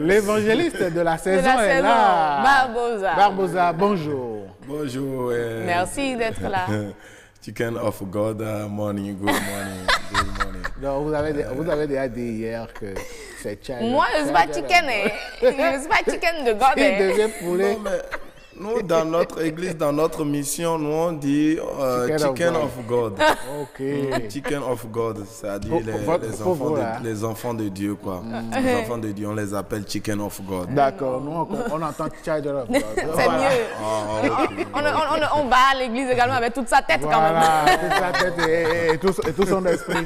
L'évangéliste de la saison est là. Barbosa. Barbosa, bonjour. Bonjour. Merci d'être là. Chicken of God, morning, good morning, good morning. Donc, vous avez déjà dit hier que c'est chicken. Moi, je ne suis pas chicken. Je ne suis pas chicken de God. Il devient poulet. Non, mais nous, dans notre église, dans notre mission, nous on dit chicken of God. Ok. Chicken of God, c'est-à-dire les enfants de Dieu, quoi. Les enfants de Dieu, on les appelle chicken of God. D'accord, nous on entend child of God. C'est mieux. Ah, okay. On bat à l'église également avec toute sa tête quand même. Voilà, toute sa tête et tout son esprit.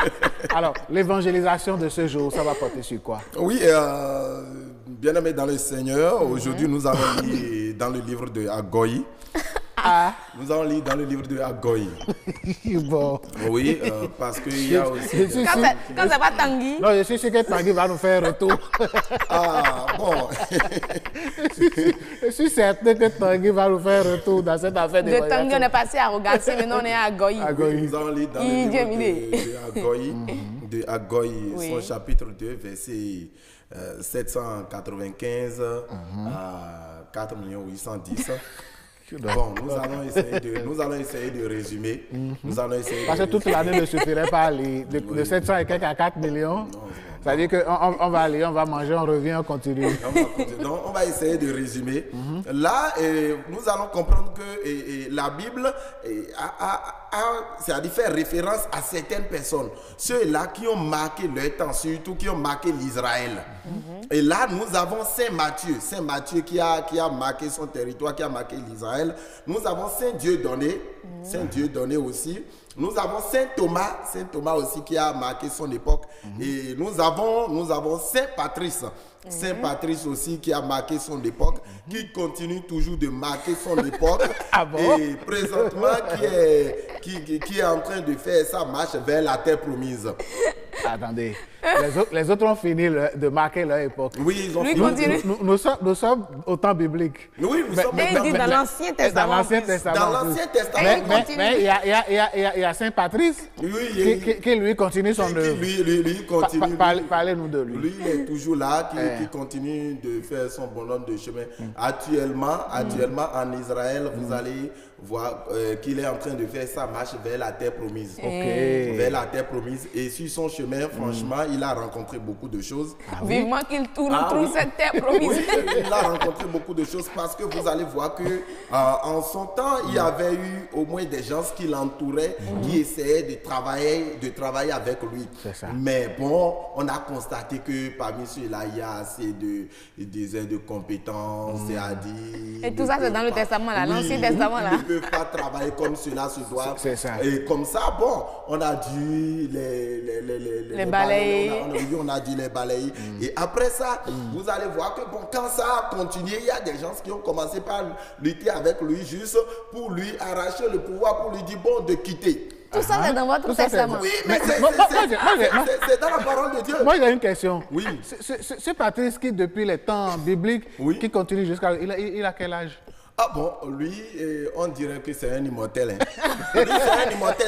Alors, l'évangélisation de ce jour, ça va porter sur quoi? Oui, bien-aimés dans le Seigneur, aujourd'hui nous allons lire dans le livre de Agoï. Nous allons lire dans le livre de Agoï. Bon. Oui, parce qu'il y a aussi... Quand c'est pas Tanguy. Non, je suis sûr que Tanguy va nous faire un retour. Ah, bon. Je suis certain que Tanguy va nous faire un retour dans cette affaire de Tanguy, on est passé à Rogassi, maintenant on est à Agoï. Nous allons lire dans le livre de Agoï, son chapitre 2, verset 795 à 4 810. Bon, nous allons essayer de résumer. Parce que toute l'année ne suffirait pas à lire. De 700 et quelques à 4 millions. C'est-à-dire qu'on va aller, on va manger, on revient, on continue. Donc, on va essayer de résumer. Là, nous allons comprendre que la Bible c'est-à-dire faire référence à certaines personnes. Ceux-là qui ont marqué leur temps, surtout qui ont marqué l'Israël. Et là, nous avons Saint Matthieu. Saint Matthieu qui a marqué son territoire, qui a marqué l'Israël. Nous avons Saint Dieudonné. Saint Dieudonné aussi. Nous avons Saint Thomas aussi qui a marqué son époque. Et nous avons Saint Patrice. Saint Patrice aussi qui a marqué son époque, qui continue toujours de marquer son époque. Ah bon? Et présentement qui est en train de faire sa marche vers la terre promise. Attendez, les autres ont fini de marquer leur époque. Oui, ils ont fini. Nous sommes au temps biblique. Oui, nous sommes dans l'Ancien Testament. Dans l'Ancien Testament. Dans l'Ancien Testament. Mais il y a Saint Patrice qui lui continue son œuvre. Lui continue. Parlez-nous de lui. Lui, il est toujours là, qui continue de faire son bonhomme de chemin. Actuellement, en Israël, vous allez voir qu'il est en train de faire sa marche vers la terre promise. Vers la terre promise. Et sur son chemin, franchement, il a rencontré beaucoup de choses. Vivement qu'il trouve cette terre promise. Oui, il a rencontré beaucoup de choses parce que vous allez voir que en son temps, il y avait eu au moins des gens qui l'entouraient, qui essayaient de travailler avec lui. Mais bon, on a constaté que parmi ceux-là, il y a assez de compétences, c'est-à-dire... Et tout ça, c'est dans le Testament, là, l'Ancien Testament, là. Ils ne peuvent pas travailler comme cela se doit. C'est ça. Et comme ça, bon, on a dû les balayer. On a dû les balayer. Et après ça, vous allez voir que bon, quand ça a continué, il y a des gens qui ont commencé par lutter avec lui juste pour lui arracher le pouvoir, pour lui dire bon, de quitter. Tout ça, c'est dans votre testament. Oui, mais c'est dans la parole de Dieu. Moi, j'ai une question. Oui. C'est Patrice qui, depuis les temps bibliques, qui continue jusqu'à... Il a quel âge? Ah bon, lui, on dirait que c'est un immortel. Lui, c'est un immortel.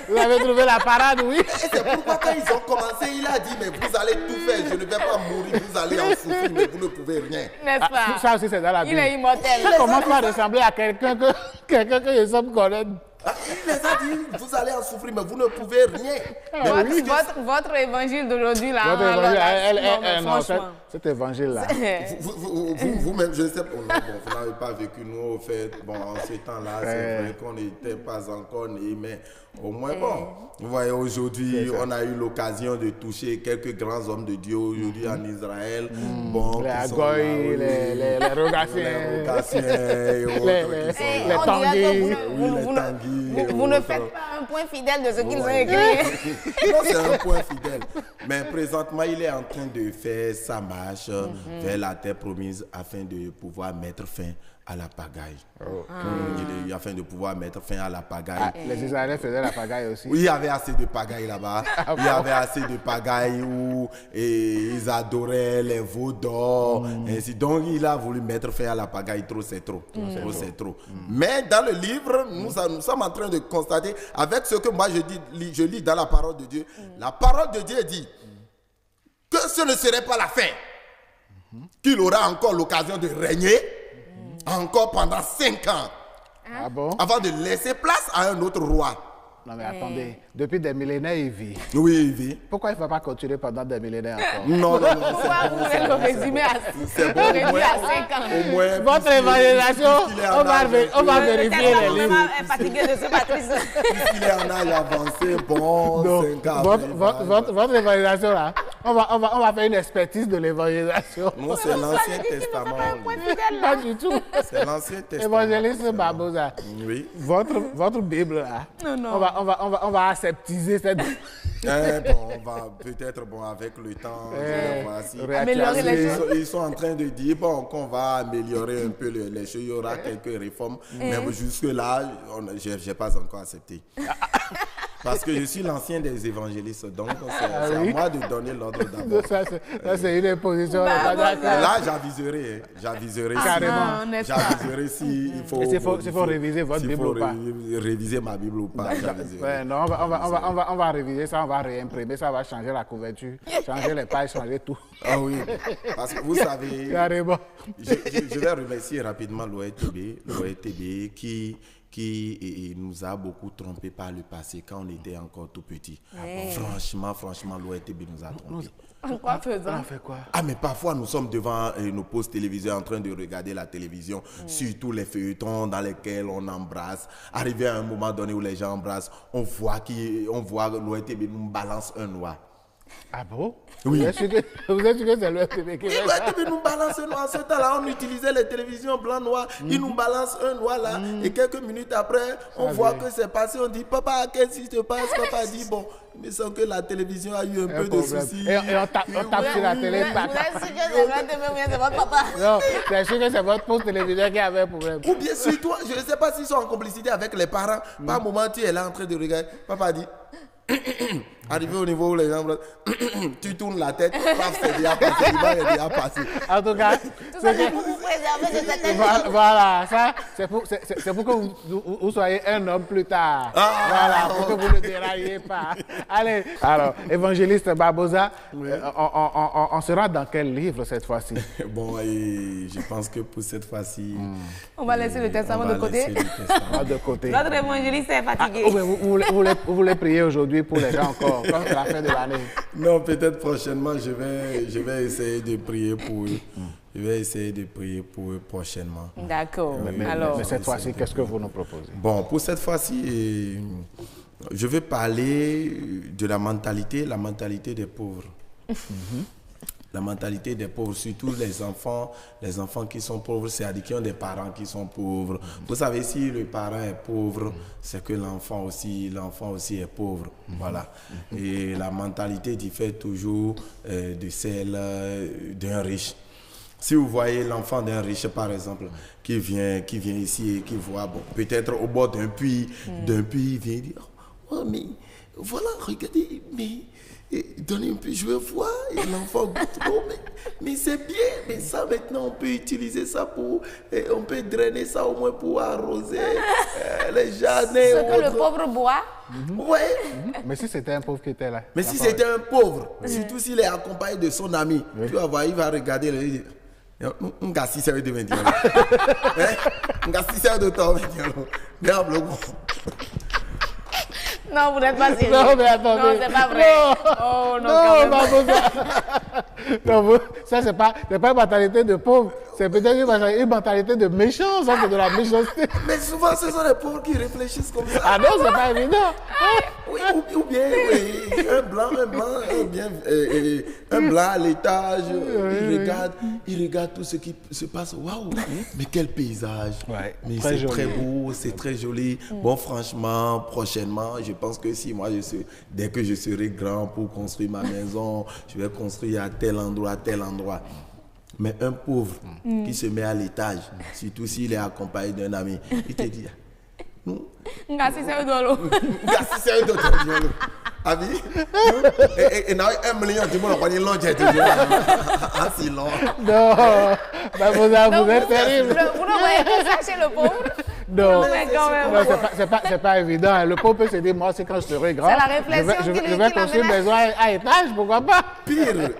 Vous avez trouvé la parade, oui. Et c'est pourquoi quand ils ont commencé, il a dit, mais vous allez tout faire, je ne vais pas mourir, vous allez en souffrir, mais vous ne pouvez rien. N'est-ce pas? Ça aussi, c'est dans la Bible. Il est immortel. Ça commence à ressembler à quelqu'un que je semble connaître. Il les a dit, vous allez en souffrir, mais vous ne pouvez rien. Votre évangile d'aujourd'hui, là. Cet évangile-là. Vous-même, je ne sais pas. Vous n'avez pas vécu, nous, au fait. Bon, en ce temps-là, c'est vrai qu'on n'était pas encore nés, mais au moins, bon. Vous voyez, aujourd'hui, on a eu l'occasion de toucher quelques grands hommes de Dieu aujourd'hui en Israël. Bon, les Agoï, les Rogassiens, les Tanguy. Vous ne faites pas un point fidèle de ce qu'ils ont écrit. Non, c'est un point fidèle. Mais présentement, il est en train de faire sa marche vers la terre promise afin de pouvoir mettre fin à la pagaille. Afin de pouvoir mettre fin à la pagaille. Les Israéliens faisaient la pagaille aussi. Oui, il y avait assez de pagaille là-bas. Il y avait assez de pagaille où ils adoraient les veaux d'or. Donc, il a voulu mettre fin à la pagaille. Trop, c'est trop. C'est trop. Mais dans le livre, nous sommes en train de constater, avec ce que moi je lis dans la parole de Dieu, la parole de Dieu dit que ce ne serait pas la fin. qu'il aura encore l'occasion de régner encore pendant 5 ans. Ah bon? Avant de laisser place à un autre roi. Non mais attendez, depuis des millénaires il vit. Oui, il vit. Pourquoi il ne va pas continuer pendant des millénaires encore? Non. Pourquoi vous voulez le résumer à 5 ans? Au moins, Votre évangélisation, on va vérifier les livres. Elle est fatiguée de ce Patrice. Puisqu'il est en âge avancé, bon, Donc, 5 ans. votre évangélisation là, on va faire une expertise de l'évangélisation. Non, c'est l'Ancien Testament. Pas du tout. C'est l'Ancien Testament. Évangéliste Barbosa, Oui. votre Bible là, Non. on va aseptiser cette... Bon, on va peut-être, avec le temps, Améliorer les choses. Ils sont en train de dire, qu'on va améliorer un peu les choses, il y aura quelques réformes, mais jusque-là, je n'ai pas encore accepté. Parce que je suis l'ancien des évangélistes, donc c'est à moi de donner l'ordre d'abord. Ça, c'est une imposition. Là, j'aviserai. Carrément. J'aviserai s'il faut... S'il faut réviser votre Bible ou pas. Réviser ma Bible ou pas, j'aviserai. Ouais, non, on va réviser ça, on va réimprimer, ça va changer la couverture, changer les pages, changer tout. Ah oui, parce que vous savez... Carrément. Je vais remercier rapidement l'OETB qui nous a beaucoup trompés par le passé quand on était encore tout petit. Franchement, l'OETB nous a trompés. En quoi faisant? On fait quoi? Ah, mais parfois nous sommes devant nos postes télévisés en train de regarder la télévision, surtout les feuilletons dans lesquels on embrasse. Arrivé à un moment donné où les gens embrassent, on voit l'OETB nous balance un noir. Ah bon? Oui. Vous êtes sûr que c'est l'OETB qui fait ça? L'OETB nous balance un noir. En ce temps-là, on utilisait les télévisions blanc-noir. Il nous balance un noir là. Et quelques minutes après, on voit que c'est passé. On dit, papa, qu'est-ce qui se passe? Papa dit, bon, il me semble que la télévision a eu un peu de soucis. Et on tape sur la télé. Vous êtes sûr que c'est l'OETB ou bien c'est votre papa? Non, c'est sûr que c'est votre poste téléviseur qui avait un problème. Ou bien sûr, toi, je ne sais pas s'ils sont en complicité avec les parents. Par un moment, tu es là en train de regarder. Papa dit... Arrivé au niveau où les gens tu tournes la tête, paf, c'est déjà passé, l'image est déjà passé. En tout cas, Tout ça, c'est pour vous préserver de cette voilà, ça, c'est pour que vous soyez un homme plus tard. Voilà, pour que vous ne déraillez pas. Allez, alors, évangéliste Barbosa, on sera dans quel livre cette fois-ci? Bon, et je pense que pour cette fois-ci... On va laisser le testament de côté. De côté. Notre évangéliste est fatigué. Vous voulez prier aujourd'hui pour les gens encore, comme c'est la fin de l'année? Non, peut-être prochainement, je vais essayer de prier pour eux. Je vais essayer de prier pour eux prochainement. D'accord. Mais cette fois-ci, qu'est-ce que vous nous proposez? Bon, pour cette fois-ci, je vais parler de la mentalité des pauvres. La mentalité des pauvres, surtout les enfants qui sont pauvres, c'est-à-dire qui ont des parents qui sont pauvres. Vous savez, si le parent est pauvre, c'est que l'enfant aussi est pauvre. Voilà. Et la mentalité diffère toujours de celle d'un riche. Si vous voyez l'enfant d'un riche, par exemple, qui vient ici et qui voit, bon, peut-être au bord d'un puits, il vient dire, oh, mais voilà, regardez, mais... donnez un peu, je veux voir. Et l'enfant goûte, oh, mais c'est bien, mais ça maintenant on peut utiliser ça pour, on peut drainer ça au moins pour arroser les jardins. Ce que le pauvre boit. Ouais. Mais si c'était un pauvre qui était là. Mais si c'était un pauvre, surtout s'il est accompagné de son ami, tu vas voir, il va regarder le dit, on gagne 6 heures de 20 ans. On gagne 6 heures de temps, Non, vous n'êtes pas sérieux. Non, mais attendez. Non, c'est pas vrai. Oh, non, non, ça, c'est pas une mentalité de pauvre. C'est peut-être une mentalité de méchant, ça, c'est de la méchanceté. Mais souvent, ce sont les pauvres qui réfléchissent comme ça. Ah non, c'est pas évident. Oui, ou bien, oui, un blanc à l'étage, il regarde tout ce qui se passe. Waouh, mais quel paysage. Ouais, mais c'est très beau, c'est très joli. Bon, franchement, prochainement, je pense que si moi, dès que je serai grand pour construire ma maison, je vais construire à tel endroit, Mais un pauvre qui se met à l'étage, surtout s'il est accompagné d'un ami, il te dit, nous, Ngassi c'est d'eau. Abi, et now 1 million, tu m'as pas dit long, j'ai dit, ah si long. Non, vous êtes terrible. Vous ne voyez pas ça chez le pauvre? Non, mais quand même. non, c'est pas évident. Le pauvre peut se dire, moi, c'est quand je serai grand. C'est la réflexion je qui vais construire une maison à étage, pourquoi pas? Pire,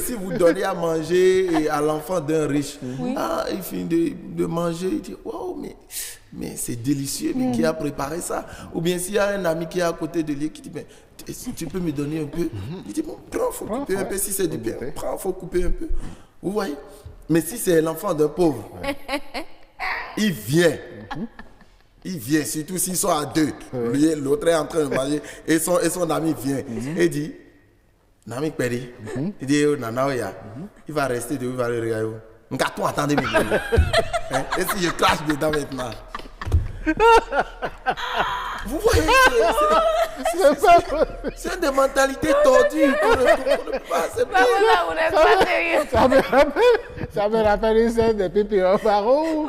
si vous donnez à manger à l'enfant d'un riche, il finit de manger, il dit, waouh, mais c'est délicieux, mais qui a préparé ça? Ou bien s'il y a un ami qui est à côté de lui qui dit, mais tu peux me donner un peu? Il dit, bon, prends, faut couper un peu. Si c'est du bien, prends, faut couper un peu. Vous voyez? Mais si c'est l'enfant d'un pauvre, il vient. Il vient, surtout s'ils sont à deux. Lui, l'autre est en train de manger et son ami vient et dit, Nami Peri, il dit, Nana, il va rester debout, il va le regarder. Attendez, et si je crache dedans maintenant? Vous voyez, c'est une des mentalités tordues qu'on ne peut pas accepter. Vous n'êtes pas sérieux. Ça me rappelle une scène de Pipi au Pharaon.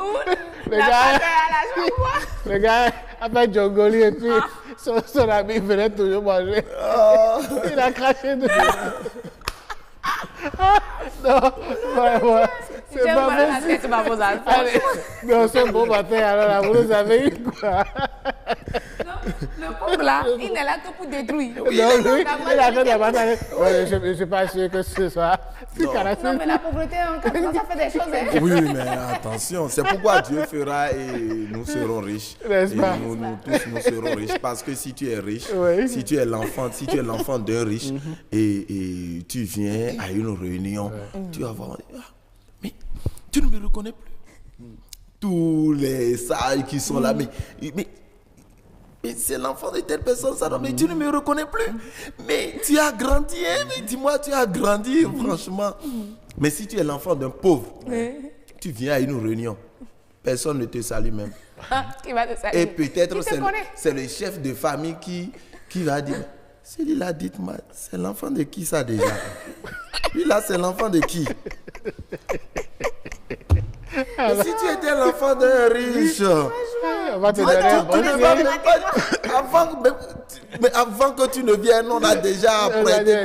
Le gars a fait Djongoli et puis son ami venait toujours manger. Il a craché dessus. Non, vraiment. C'est pas possible. Allez, non, c'est bon matin, alors là, vous nous avez eu quoi? Le pauvre là, il est là que pour détruire. Non, lui, il a fait des batailles. Ouais, je ne suis pas sûr que ce soit. Non, mais la pauvreté, quand ça fait des choses. Hein. Oui, mais attention, c'est pourquoi Dieu fera et nous serons riches. N'est-ce pas? Nous tous, nous serons riches. Parce que si tu es riche, si tu es l'enfant d'un riche et tu viens à une réunion, tu vas voir, mais tu ne me reconnais plus. Tous les sages qui sont là, mais c'est l'enfant de telle personne, ça, mais tu ne me reconnais plus. Mais tu as grandi, hein, mais dis-moi, tu as grandi, franchement. Mais si tu es l'enfant d'un pauvre, tu viens à une réunion, personne ne te salue même. Qui va te saluer? Et peut-être c'est le chef de famille qui va dire, celui-là, dites-moi, c'est l'enfant de qui ça déjà? Lui là, c'est l'enfant de qui? Mais si tu étais l'enfant d'un riche, on va te donner un bon avant que tu ne viennes, on a déjà prêté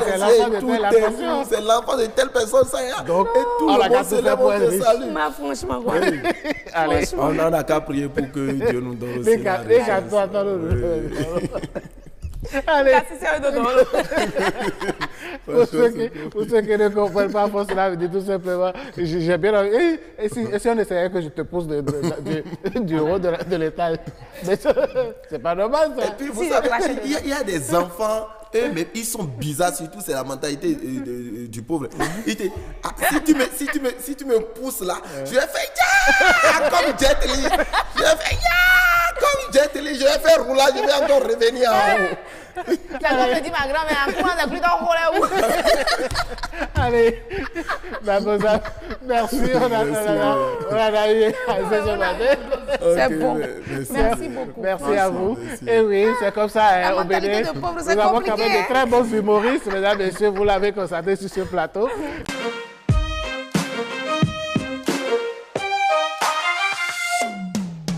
c'est l'enfant de telle personne, ça y est. Donc, et tout le monde se lève, on te salue. Mais franchement, quoi. allez. On n'a qu'à prier pour que Dieu nous donne aussi la Allez. Pour ceux qui ne comprennent pas, cela veut dire tout simplement, j'ai bien envie. Et si on essayait que je te pousse du haut de l'étage? Mais c'est pas normal, ça. Et puis, vous savez, il y a des enfants, eux, mais ils sont bizarres, surtout, c'est la mentalité du pauvre. Il dit, si tu me pousses là, je vais faire comme Jet Li. Je vais faire comme Jet Li. Je vais faire roulage, je vais encore revenir en haut. C'est comme me dit ma grand-mère, on n'a plus d'enrouler où? Allez, Babosa, merci, on a eu ce matin. C'est bon. Merci beaucoup. Merci à vous. Et oui, c'est comme ça, au Bénin. Nous avons quand même de très bons humoristes, mesdames et messieurs, vous l'avez constaté sur ce plateau.